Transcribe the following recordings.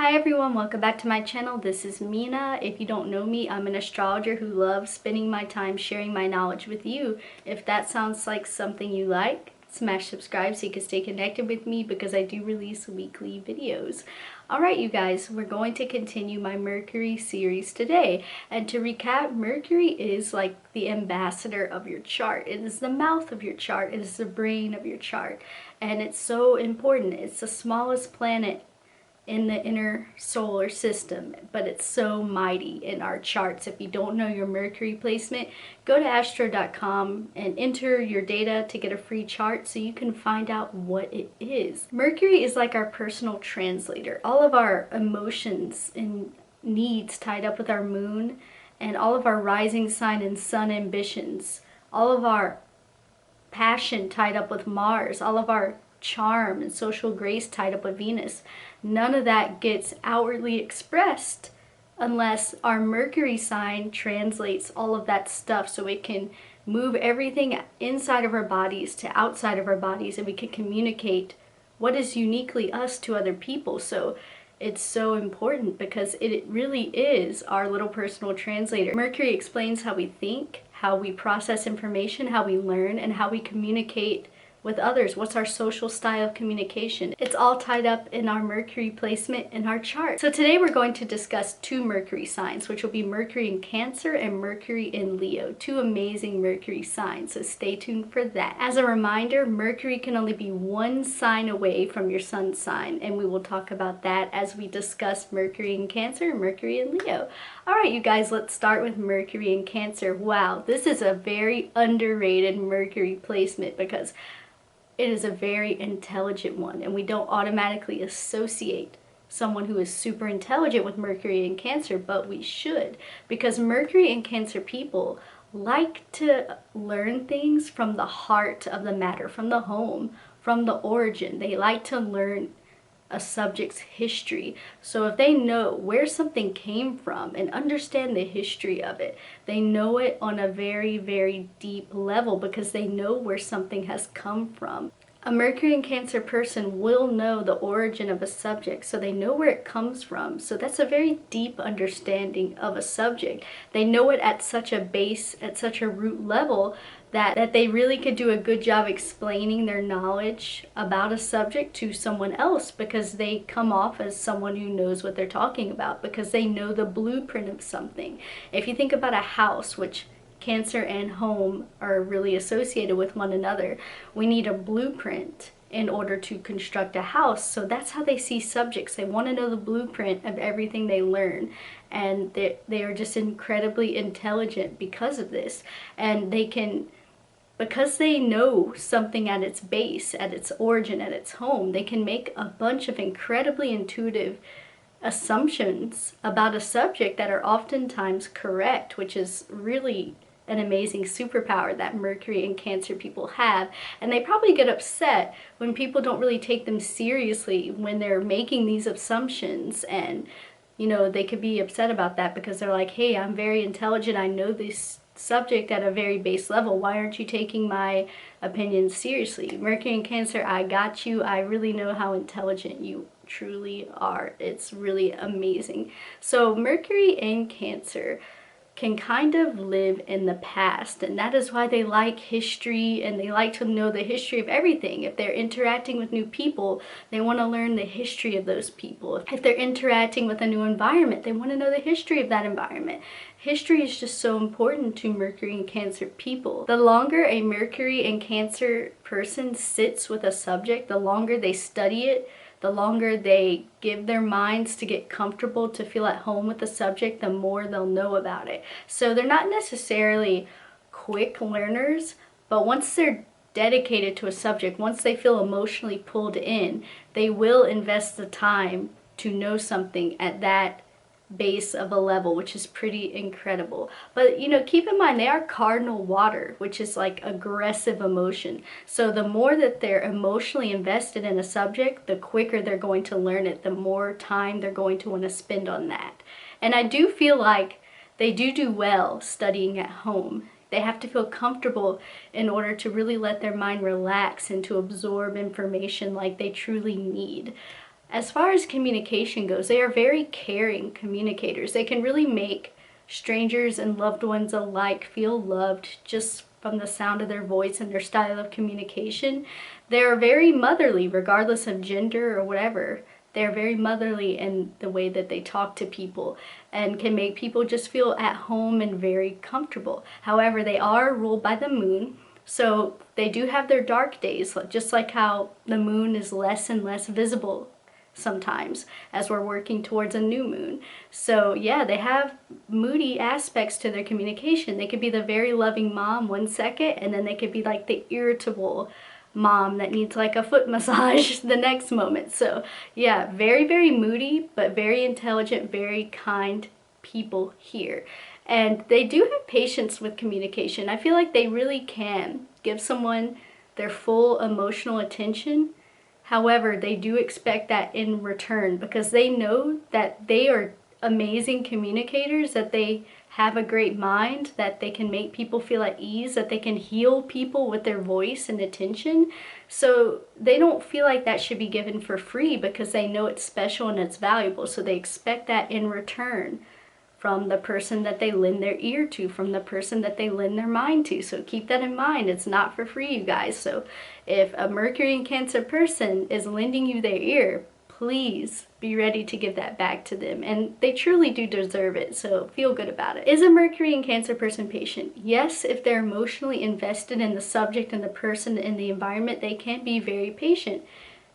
Hi everyone, welcome back to my channel. This is Mina. If you don't know me, I'm an astrologer who loves spending my time sharing my knowledge with you. If that sounds like something you like, smash subscribe so you can stay connected with me because I do release weekly videos. Alright you guys, we're going to continue my Mercury series today. And to recap, Mercury is like the ambassador of your chart. It is the mouth of your chart. It is the brain of your chart. And it's so important. It's the smallest planet in the inner solar system, but it's so mighty in our charts. If you don't know your Mercury placement, go to astro.com and enter your data to get a free chart so you can find out what it is. Mercury is like our personal translator. All of our emotions and needs tied up with our moon, and all of our rising sign and sun ambitions, all of our passion tied up with Mars, all of our charm and social grace tied up with Venus. None of that gets outwardly expressed unless our Mercury sign translates all of that stuff so it can move everything inside of our bodies to outside of our bodies, and we can communicate what is uniquely us to other people. So it's so important because it really is our little personal translator. Mercury explains how we think, how we process information, how we learn, and how we communicate with others. What's our social style of communication? It's all tied up in our Mercury placement in our chart. So today we're going to discuss two Mercury signs, which will be Mercury in Cancer and Mercury in Leo. Two amazing Mercury signs, so stay tuned for that. As a reminder, Mercury can only be one sign away from your sun sign, and we will talk about that as we discuss Mercury in Cancer and Mercury in Leo. Alright you guys, let's start with Mercury in Cancer. Wow, this is a very underrated Mercury placement because it is a very intelligent one, and we don't automatically associate someone who is super intelligent with Mercury in Cancer, but we should, because Mercury in Cancer people like to learn things from the heart of the matter, from the home, from the origin. They like to learn a subject's history. So if they know where something came from and understand the history of it, they know it on a very, very deep level because they know where something has come from. A Mercury in Cancer person will know the origin of a subject, so they know where it comes from. So that's a very deep understanding of a subject. They know it at such a base, at such a root level, that they really could do a good job explaining their knowledge about a subject to someone else because they come off as someone who knows what they're talking about because they know the blueprint of something. If you think about a house, which Cancer and home are really associated with one another, we need a blueprint in order to construct a house. So that's how they see subjects. They want to know the blueprint of everything they learn, and they are just incredibly intelligent because of this. And they can, because they know something at its base, at its origin, at its home, they can make a bunch of incredibly intuitive assumptions about a subject that are oftentimes correct, which is really an amazing superpower that Mercury and Cancer people have. And they probably get upset when people don't really take them seriously when they're making these assumptions, and you know, they could be upset about that because they're like, hey, I'm very intelligent, I know this subject at a very base level, why aren't you taking my opinions seriously? Mercury and Cancer, I got you. I really know how intelligent you truly are. It's really amazing. So Mercury in Cancer can kind of live in the past, and that is why they like history and they like to know the history of everything. If they're interacting with new people, they want to learn the history of those people. If they're interacting with a new environment, they want to know the history of that environment. History is just so important to Mercury and Cancer people. The longer a Mercury and Cancer person sits with a subject, the longer they study it, the longer they give their minds to get comfortable, to feel at home with the subject, the more they'll know about it. So they're not necessarily quick learners, but once they're dedicated to a subject, once they feel emotionally pulled in, they will invest the time to know something at that base of a level, which is pretty incredible. But you know, keep in mind they are cardinal water, which is like aggressive emotion. So the more that they're emotionally invested in a subject, the quicker they're going to learn it, the more time they're going to want to spend on that. And I do feel like they do well studying at home. They have to feel comfortable in order to really let their mind relax and to absorb information like they truly need. As far as communication goes, they are very caring communicators. They can really make strangers and loved ones alike feel loved just from the sound of their voice and their style of communication. They're very motherly, regardless of gender or whatever. They're very motherly in the way that they talk to people and can make people just feel at home and very comfortable. However, they are ruled by the moon, so they do have their dark days, just like how the moon is less and less visible sometimes as we're working towards a new moon. So yeah, they have moody aspects to their communication. They could be the very loving mom one second, and then they could be like the irritable mom that needs like a foot massage the next moment. So yeah, very, very moody, but very intelligent, very kind people here. And they do have patience with communication. I feel like they really can give someone their full emotional attention. However, they do expect that in return because they know that they are amazing communicators, that they have a great mind, that they can make people feel at ease, that they can heal people with their voice and attention. So they don't feel like that should be given for free because they know it's special and it's valuable. So they expect that in return from the person that they lend their ear to, from the person that they lend their mind to. So keep that in mind. It's not for free, you guys. So if a Mercury and Cancer person is lending you their ear, please be ready to give that back to them. And they truly do deserve it, so feel good about it. Is a Mercury and Cancer person patient? Yes, if they're emotionally invested in the subject and the person and the environment, they can be very patient.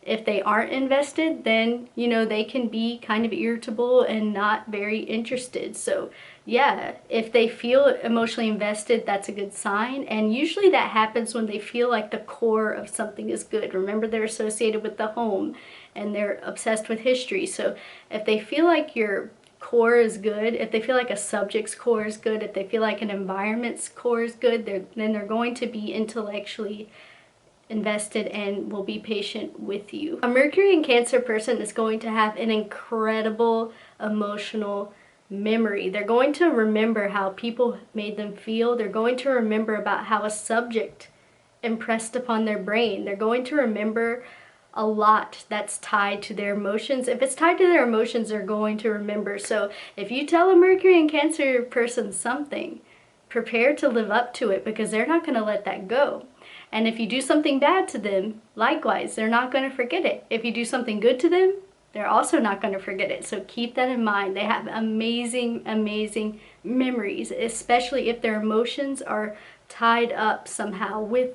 If they aren't invested, then, you know, they can be kind of irritable and not very interested. So yeah, if they feel emotionally invested, that's a good sign. And usually that happens when they feel like the core of something is good. Remember, they're associated with the home and they're obsessed with history. So if they feel like your core is good, if they feel like a subject's core is good, if they feel like an environment's core is good, then they're going to be intellectually invested and will be patient with you. A Mercury and Cancer person is going to have an incredible emotional memory. They're going to remember how people made them feel. They're going to remember about how a subject impressed upon their brain. They're going to remember a lot that's tied to their emotions. If it's tied to their emotions, they're going to remember. So if you tell a Mercury and Cancer person something, prepare to live up to it because they're not going to let that go. And if you do something bad to them, likewise, they're not going to forget it. If you do something good to them, they're also not going to forget it. So keep that in mind. They have amazing, amazing memories, especially if their emotions are tied up somehow with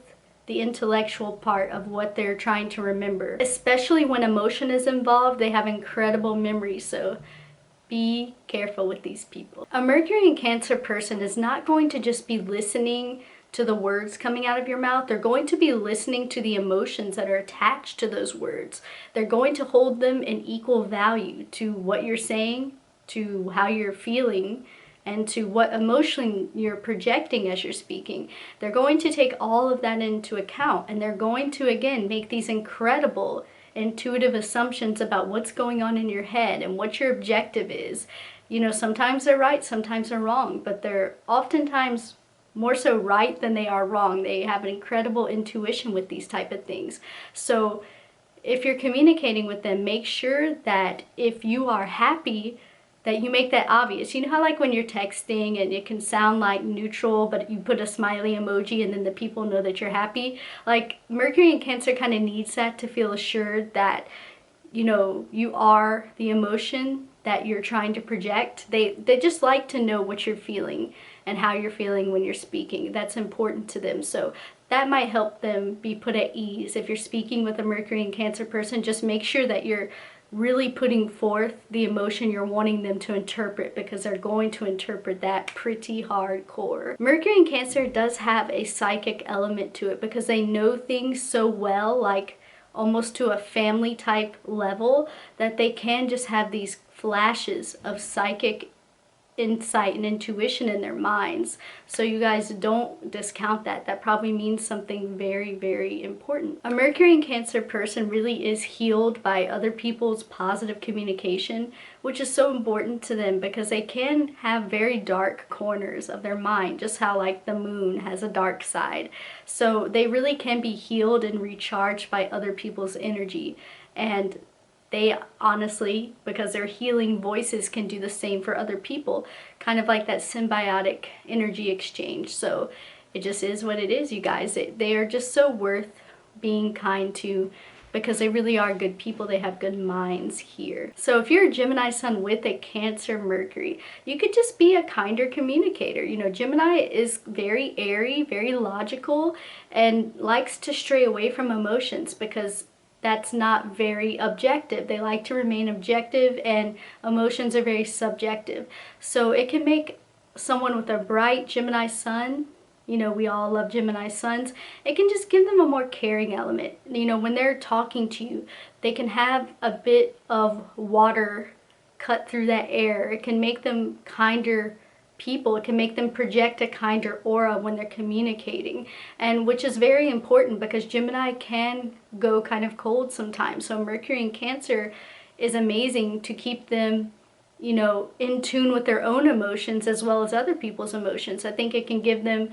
the intellectual part of what they're trying to remember. Especially when emotion is involved, they have incredible memories. So be careful with these people. A Mercury and Cancer person is not going to just be listening to the words coming out of your mouth. They're going to be listening to the emotions that are attached to those words. They're going to hold them in equal value to what you're saying, to how you're feeling, and to what emotion you're projecting as you're speaking. They're going to take all of that into account, and they're going to, again, make these incredible intuitive assumptions about what's going on in your head and what your objective is. You know, sometimes they're right, sometimes they're wrong, but they're oftentimes more so right than they are wrong. They have an incredible intuition with these type of things. So if you're communicating with them, make sure that if you are happy, that you make that obvious. You know how like when you're texting and it can sound like neutral, but you put a smiley emoji and then the people know that you're happy? Like Mercury and Cancer kind of needs that to feel assured that, you know, you are the emotion that you're trying to project. They just like to know what you're feeling and how you're feeling when you're speaking. That's important to them. So that might help them be put at ease. If you're speaking with a Mercury and Cancer person, just make sure that you're really putting forth the emotion you're wanting them to interpret, because they're going to interpret that pretty hardcore. Mercury and Cancer does have a psychic element to it because they know things so well, like almost to a family type level, that they can just have these flashes of psychic insight and intuition in their minds. So you guys don't discount that. That probably means something very, very important. A Mercury and Cancer person really is healed by other people's positive communication, which is so important to them because they can have very dark corners of their mind, just how like the moon has a dark side. So they really can be healed and recharged by other people's energy. And they honestly, because they're healing voices, can do the same for other people. Kind of like that symbiotic energy exchange. So it just is what it is, you guys. They are just so worth being kind to, because they really are good people. They have good minds here. So if you're a Gemini sun with a Cancer Mercury, you could just be a kinder communicator. You know, Gemini is very airy, very logical, and likes to stray away from emotions because that's not very objective. They like to remain objective, and emotions are very subjective. So it can make someone with a bright Gemini sun, you know, we all love Gemini suns, it can just give them a more caring element. You know, when they're talking to you, they can have a bit of water cut through that air. It can make them kinder people. It can make them project a kinder aura when they're communicating, and which is very important because Gemini can go kind of cold sometimes. So Mercury in Cancer is amazing to keep them, you know, in tune with their own emotions as well as other people's emotions. I think it can give them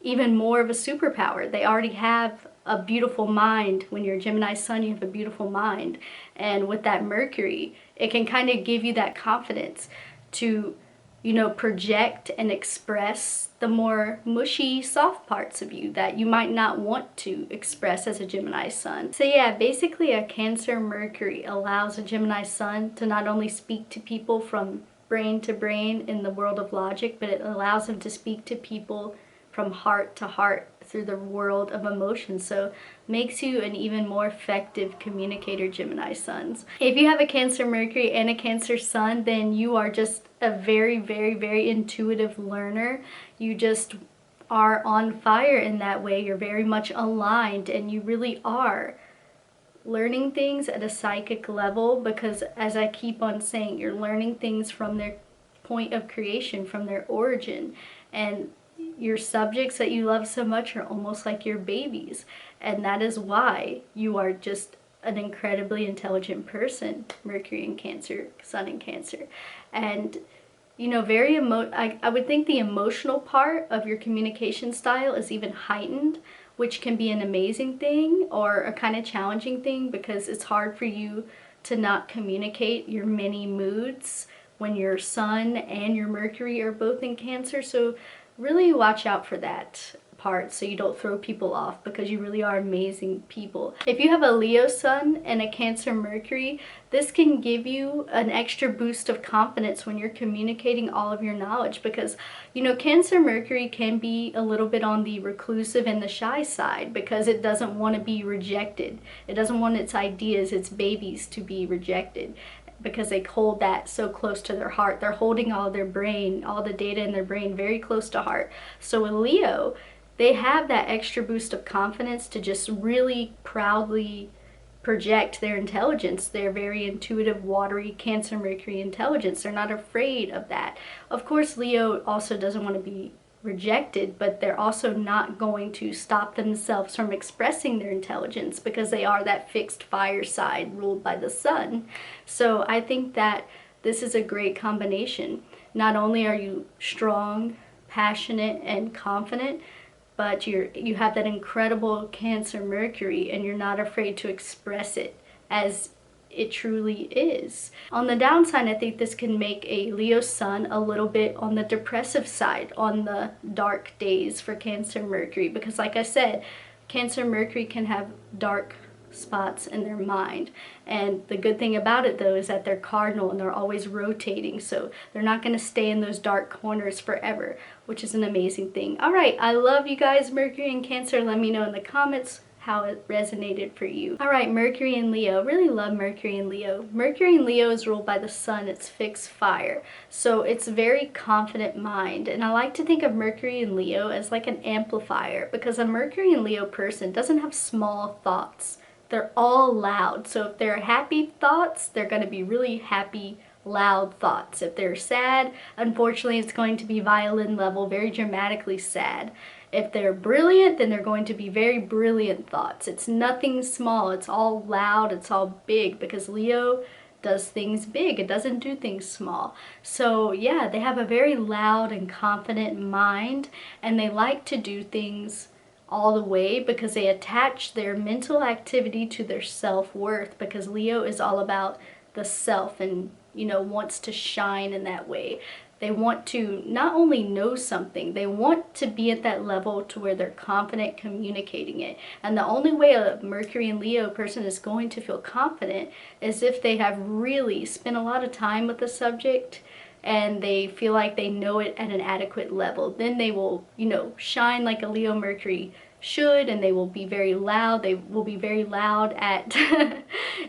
even more of a superpower. They already have a beautiful mind. When you're a Gemini sun, you have a beautiful mind. And with that Mercury, it can kind of give you that confidence to, you know, project and express the more mushy, soft parts of you that you might not want to express as a Gemini sun. So yeah, basically a Cancer Mercury allows a Gemini sun to not only speak to people from brain to brain in the world of logic, but it allows them to speak to people from heart to heart through the world of emotions. So makes you an even more effective communicator, Gemini suns. If you have a Cancer Mercury and a Cancer sun, then you are just a very, very, very intuitive learner. You just are on fire in that way. You're very much aligned, and you really are learning things at a psychic level, because as I keep on saying, you're learning things from their point of creation, from their origin. And your subjects that you love so much are almost like your babies, and that is why you are just an incredibly intelligent person, Mercury in Cancer, Sun in Cancer. And you know, I would think the emotional part of your communication style is even heightened, which can be an amazing thing or a kind of challenging thing, because it's hard for you to not communicate your many moods when your Sun and your Mercury are both in Cancer. So really watch out for that part so you don't throw people off, because you really are amazing people. If you have a Leo sun and a Cancer Mercury, this can give you an extra boost of confidence when you're communicating all of your knowledge, because you know, Cancer Mercury can be a little bit on the reclusive and the shy side because it doesn't want to be rejected. It doesn't want its ideas, its babies, to be rejected, because they hold that so close to their heart. They're holding all their brain, all the data in their brain very close to heart. So with Leo, they have that extra boost of confidence to just really proudly project their intelligence, their very intuitive, watery Cancer Mercury intelligence. They're not afraid of that. Of course, Leo also doesn't want to be rejected, but they're also not going to stop themselves from expressing their intelligence, because they are that fixed fire side ruled by the sun. So I think that this is a great combination. Not only are you strong, passionate, and confident, but you have that incredible Cancer Mercury, and you're not afraid to express it as it truly is. On the downside, I think this can make a Leo sun a little bit on the depressive side on the dark days for Cancer Mercury, because like I said, Cancer Mercury can have dark spots in their mind. And the good thing about it though is that they're cardinal and they're always rotating, so they're not going to stay in those dark corners forever, which is an amazing thing. All right, I love you guys, Mercury and Cancer. Let me know in the comments how it resonated for you. All right, Mercury and Leo. Really love Mercury and Leo. Mercury and Leo is ruled by the sun. It's fixed fire, so it's a very confident mind. And I like to think of Mercury and Leo as like an amplifier, because a Mercury and Leo person doesn't have small thoughts. They're all loud. So if they're happy thoughts, they're going to be really happy, loud thoughts. If they're sad, unfortunately, it's going to be violin level, very dramatically sad. If they're brilliant, then they're going to be very brilliant thoughts. It's nothing small. It's all loud. It's all big, because Leo does things big. It doesn't do things small. So yeah, they have a very loud and confident mind, and they like to do things all the way, because they attach their mental activity to their self-worth, because Leo is all about the self and, you know, wants to shine in that way. They want to not only know something, they want to be at that level to where they're confident communicating it. And the only way a Mercury and Leo person is going to feel confident is if they have really spent a lot of time with the subject and they feel like they know it at an adequate level. Then they will, you know, shine like a Leo Mercury should, and they will be very loud. They will be very loud at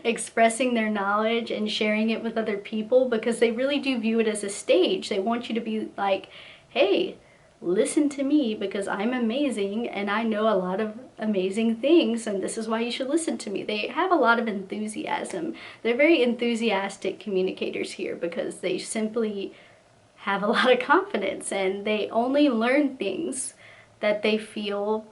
expressing their knowledge and sharing it with other people, because they really do view it as a stage. They want you to be like, hey, listen to me because I'm amazing and I know a lot of amazing things, and this is why you should listen to me. They have a lot of enthusiasm. They're very enthusiastic communicators here because they simply have a lot of confidence, and they only learn things that they feel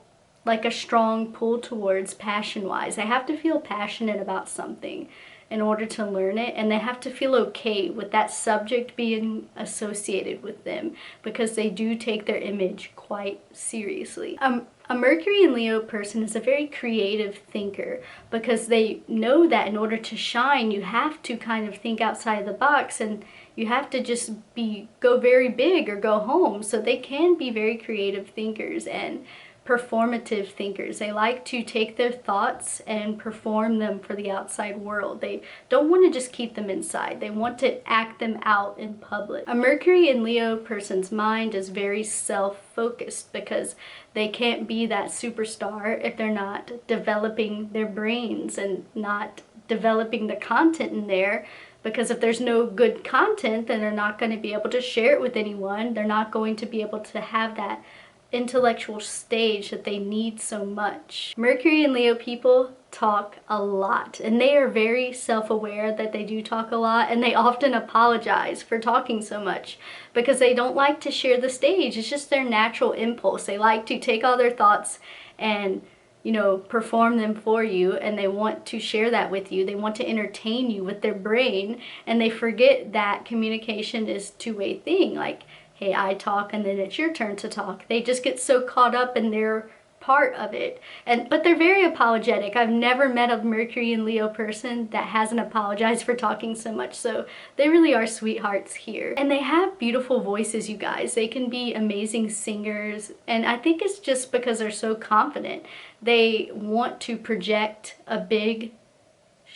like a strong pull towards passion-wise. They have to feel passionate about something in order to learn it, and they have to feel okay with that subject being associated with them, because they do take their image quite seriously. A Mercury and Leo person is a very creative thinker, because they know that in order to shine, you have to kind of think outside the box, and you have to just go very big or go home. So they can be very creative thinkers and performative thinkers. They like to take their thoughts and perform them for the outside world. They don't want to just keep them inside. They want to act them out in public. A Mercury and Leo person's mind is very self-focused, because they can't be that superstar if they're not developing their brains and not developing the content in there. Because if there's no good content, then they're not going to be able to share it with anyone. They're not going to be able to have that intellectual stage that they need so much. Mercury and Leo people talk a lot, and they are very self-aware that they do talk a lot, and they often apologize for talking so much because they don't like to share the stage. It's just their natural impulse. They like to take all their thoughts and, you know, perform them for you, and they want to share that with you. They want to entertain you with their brain, and they forget that communication is a two-way thing. Like, hey, I talk and then it's your turn to talk. They just get so caught up in their part of it. But they're very apologetic. I've never met a Mercury and Leo person that hasn't apologized for talking so much. So they really are sweethearts here. And they have beautiful voices, you guys. They can be amazing singers. And I think it's just because they're so confident. They want to project a big,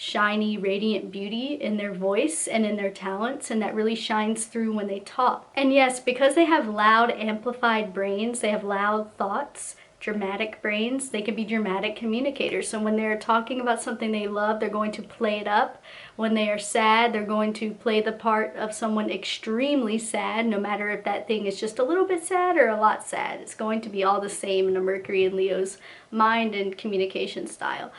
shiny, radiant beauty in their voice and in their talents, and that really shines through when they talk. And yes, because they have loud, amplified brains, they have loud thoughts, dramatic brains, they can be dramatic communicators. So when they're talking about something they love, they're going to play it up. When they are sad, they're going to play the part of someone extremely sad, no matter if that thing is just a little bit sad or a lot sad. It's going to be all the same in a Mercury and Leo's mind and communication style.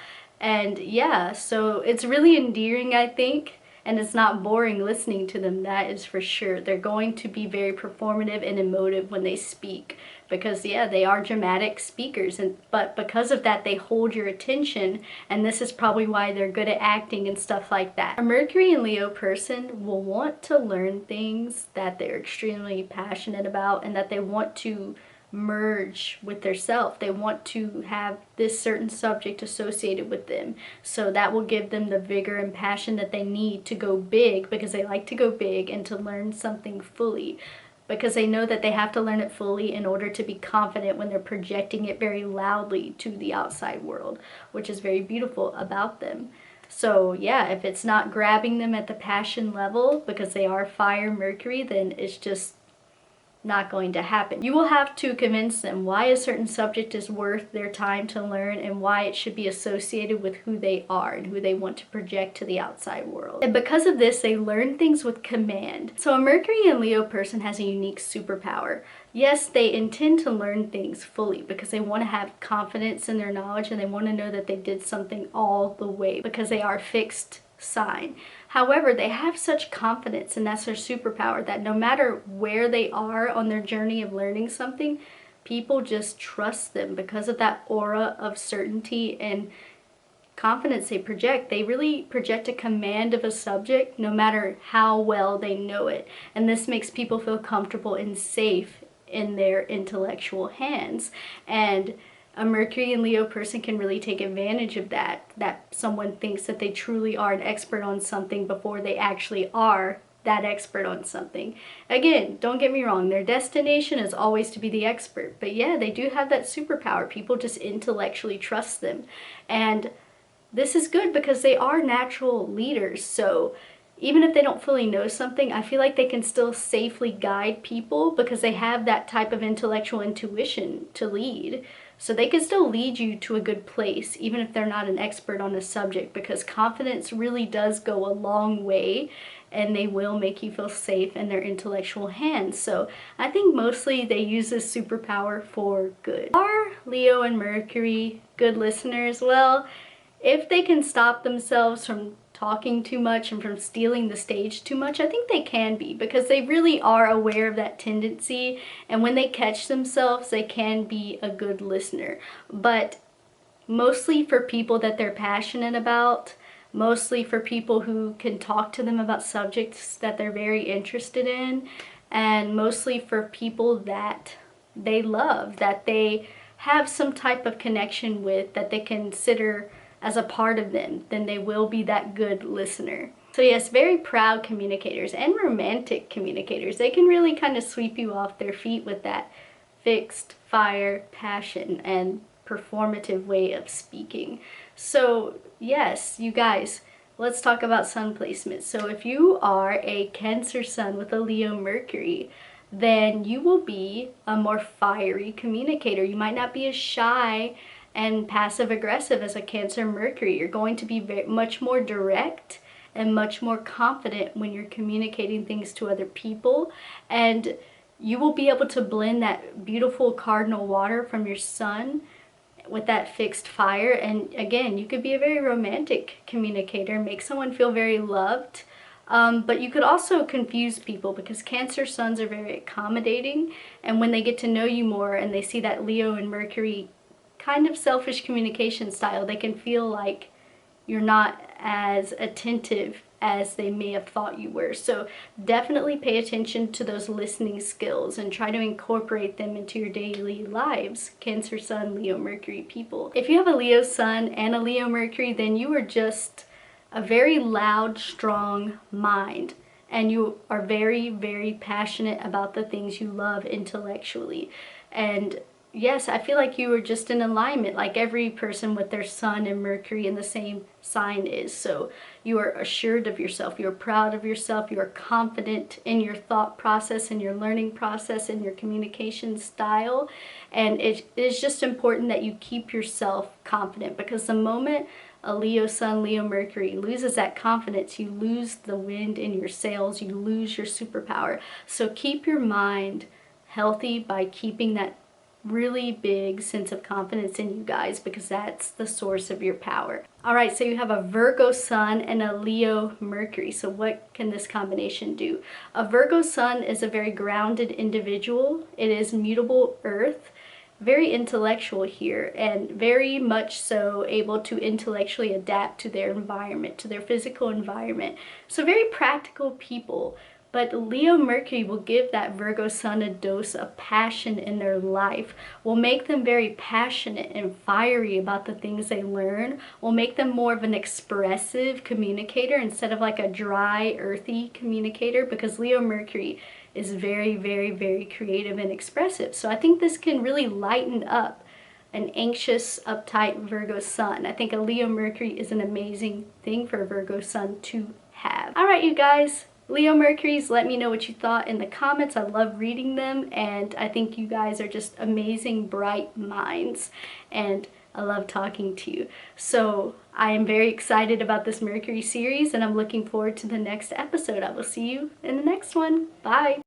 And yeah, so it's really endearing, I think, and it's not boring listening to them, that is for sure. They're going to be very performative and emotive when they speak, because yeah, they are dramatic speakers, but because of that, they hold your attention, and this is probably why they're good at acting and stuff like that. A Mercury and Leo person will want to learn things that they're extremely passionate about and that they want to merge with their self. They want to have this certain subject associated with them, so that will give them the vigor and passion that they need to go big, because they like to go big and to learn something fully, because they know that they have to learn it fully in order to be confident when they're projecting it very loudly to the outside world, which is very beautiful about them. So yeah, if it's not grabbing them at the passion level because they are fire Mercury, then it's just not going to happen. You will have to convince them why a certain subject is worth their time to learn and why it should be associated with who they are and who they want to project to the outside world. And because of this, they learn things with command. So a Mercury and Leo person has a unique superpower. Yes, they intend to learn things fully because they want to have confidence in their knowledge, and they want to know that they did something all the way because they are fixed sign. However, they have such confidence, and that's their superpower, that no matter where they are on their journey of learning something, people just trust them because of that aura of certainty and confidence they project. They really project a command of a subject no matter how well they know it. And this makes people feel comfortable and safe in their intellectual hands. And a Mercury and Leo person can really take advantage of that someone thinks that they truly are an expert on something before they actually are that expert on something. Again, don't get me wrong, their destination is always to be the expert, but yeah, they do have that superpower. People just intellectually trust them, and this is good because they are natural leaders. So even if they don't fully know something, I feel like they can still safely guide people because they have that type of intellectual intuition to lead. So they can still lead you to a good place, even if they're not an expert on a subject, because confidence really does go a long way, and they will make you feel safe in their intellectual hands. So I think mostly they use this superpower for good. Are Leo and Mercury good listeners? Well, if they can stop themselves from talking too much and from stealing the stage too much, I think they can be, because they really are aware of that tendency, and when they catch themselves, they can be a good listener. But mostly for people that they're passionate about, mostly for people who can talk to them about subjects that they're very interested in, and mostly for people that they love, that they have some type of connection with, that they consider as a part of them, then they will be that good listener. So yes, very proud communicators and romantic communicators. They can really kind of sweep you off their feet with that fixed fire, passion, and performative way of speaking. So yes, you guys, let's talk about sun placement. So if you are a Cancer sun with a Leo Mercury, then you will be a more fiery communicator. You might not be as shy and passive aggressive as a Cancer Mercury. You're going to be much more direct and much more confident when you're communicating things to other people, and you will be able to blend that beautiful cardinal water from your sun with that fixed fire. And again, you could be a very romantic communicator, make someone feel very loved. But you could also confuse people, because Cancer suns are very accommodating, and when they get to know you more and they see that Leo and Mercury kind of selfish communication style, they can feel like you're not as attentive as they may have thought you were. So definitely pay attention to those listening skills and try to incorporate them into your daily lives, Cancer sun, Leo Mercury people. If you have a Leo sun and a Leo Mercury, then you are just a very loud, strong mind, and you are very, very passionate about the things you love intellectually. And yes, I feel like you are just in alignment, like every person with their sun and Mercury in the same sign is. So you are assured of yourself, you're proud of yourself, you are confident in your thought process and your learning process and your communication style. And it is just important that you keep yourself confident, because the moment a Leo sun, Leo Mercury loses that confidence, you lose the wind in your sails, you lose your superpower. So keep your mind healthy by keeping that really big sense of confidence in you guys, because that's the source of your power. All right, so you have a Virgo sun and a Leo Mercury. So what can this combination do? A Virgo sun is a very grounded individual. It is mutable earth, very intellectual here, and very much so able to intellectually adapt to their environment, to their physical environment. So very practical people. But Leo Mercury will give that Virgo sun a dose of passion in their life, will make them very passionate and fiery about the things they learn, will make them more of an expressive communicator instead of like a dry, earthy communicator, because Leo Mercury is very, very, very creative and expressive. So I think this can really lighten up an anxious, uptight Virgo sun. I think a Leo Mercury is an amazing thing for a Virgo sun to have. All right, you guys. Leo Mercuries, let me know what you thought in the comments. I love reading them, and I think you guys are just amazing, bright minds, and I love talking to you. So I am very excited about this Mercury series, and I'm looking forward to the next episode. I will see you in the next one. Bye!